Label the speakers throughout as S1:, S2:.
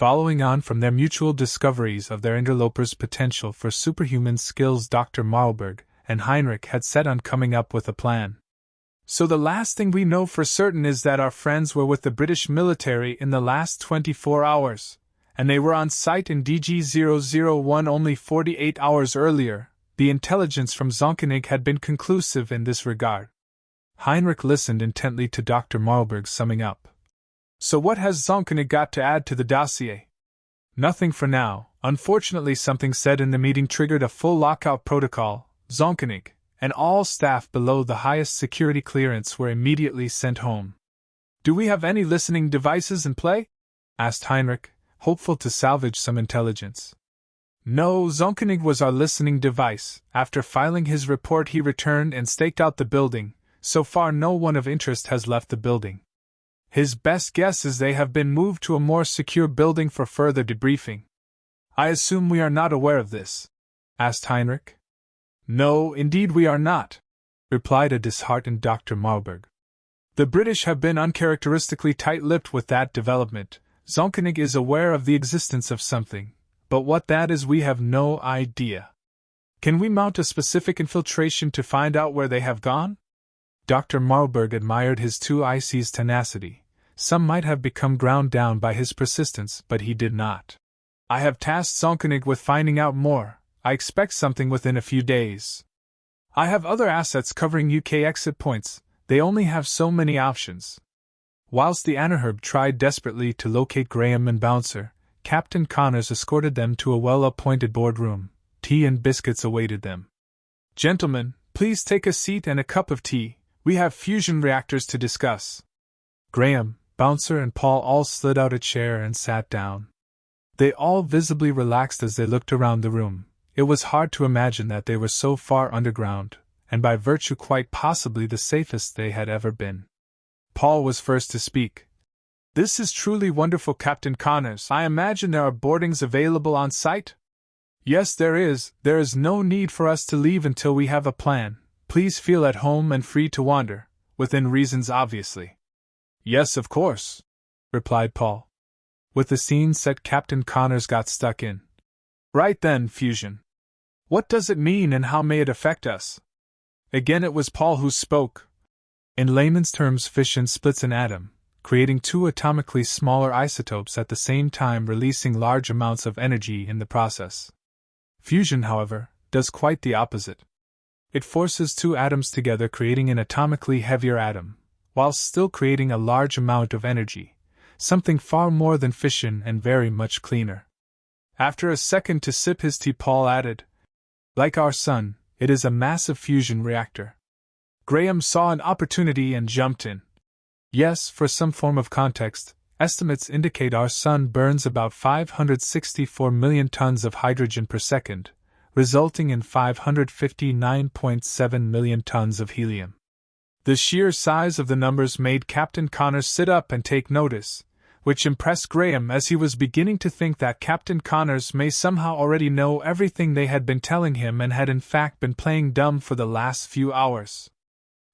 S1: Following on from their mutual discoveries of their interloper's potential for superhuman skills, Dr. Marlberg and Heinrich had set on coming up with a plan. So the last thing we know for certain is that our friends were with the British military in the last 24 hours, and they were on site in DG-001 only 48 hours earlier. The intelligence from Zonkenig had been conclusive in this regard. Heinrich listened intently to Dr. Marlberg's summing up. So what has Zonkenig got to add to the dossier? Nothing for now. Unfortunately, something said in the meeting triggered a full lockout protocol. Zonkenig and all staff below the highest security clearance were immediately sent home. Do we have any listening devices in play? Asked Heinrich, hopeful to salvage some intelligence. No, Zonkenig was our listening device. After filing his report, he returned and staked out the building. So far, no one of interest has left the building. His best guess is they have been moved to a more secure building for further debriefing. I assume we are not aware of this? Asked Heinrich. No, indeed we are not, replied a disheartened Dr. Marlberg. The British have been uncharacteristically tight-lipped with that development. Zonkenig is aware of the existence of something, but what that is we have no idea. Can we mount a specific infiltration to find out where they have gone? Dr. Marlberg admired his two IC's tenacity. Some might have become ground down by his persistence, but he did not. I have tasked Zonkenig with finding out more. I expect something within a few days. I have other assets covering UK exit points. They only have so many options. Whilst the Anerherb tried desperately to locate Graham and Bouncer, Captain Connors escorted them to a well-appointed boardroom. Tea and biscuits awaited them. Gentlemen, please take a seat and a cup of tea. We have fusion reactors to discuss. Graham, Bouncer, and Paul all slid out a chair and sat down. They all visibly relaxed as they looked around the room. It was hard to imagine that they were so far underground, and by virtue quite possibly the safest they had ever been. Paul was first to speak. This is truly wonderful, Captain Connors. I imagine there are boardings available on site? Yes, there is. There is no need for us to leave until we have a plan. Please feel at home and free to wander, within reasons obviously. Yes, of course, replied Paul. With the scene set, Captain Connors got stuck in. Right then, fusion. What does it mean and how may it affect us? Again it was Paul who spoke. In layman's terms, fission splits an atom, creating two atomically smaller isotopes at the same time, releasing large amounts of energy in the process. Fusion, however, does quite the opposite. It forces two atoms together, creating an atomically heavier atom, whilst still creating a large amount of energy, something far more than fission and very much cleaner. After a second to sip his tea, Paul added, like our sun, it is a massive fusion reactor. Graham saw an opportunity and jumped in. Yes, for some form of context, estimates indicate our sun burns about 564 million tons of hydrogen per second, resulting in 559.7 million tons of helium. The sheer size of the numbers made Captain Connors sit up and take notice, which impressed Graham, as he was beginning to think that Captain Connors may somehow already know everything they had been telling him and had in fact been playing dumb for the last few hours.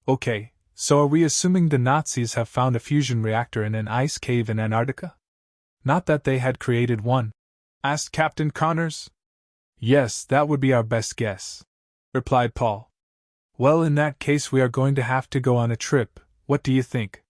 S1: Okay, so are we assuming the Nazis have found a fusion reactor in an ice cave in Antarctica? Not that they had created one? Asked Captain Connors. Yes, that would be our best guess, replied Paul. Well, in that case we are going to have to go on a trip. What do you think?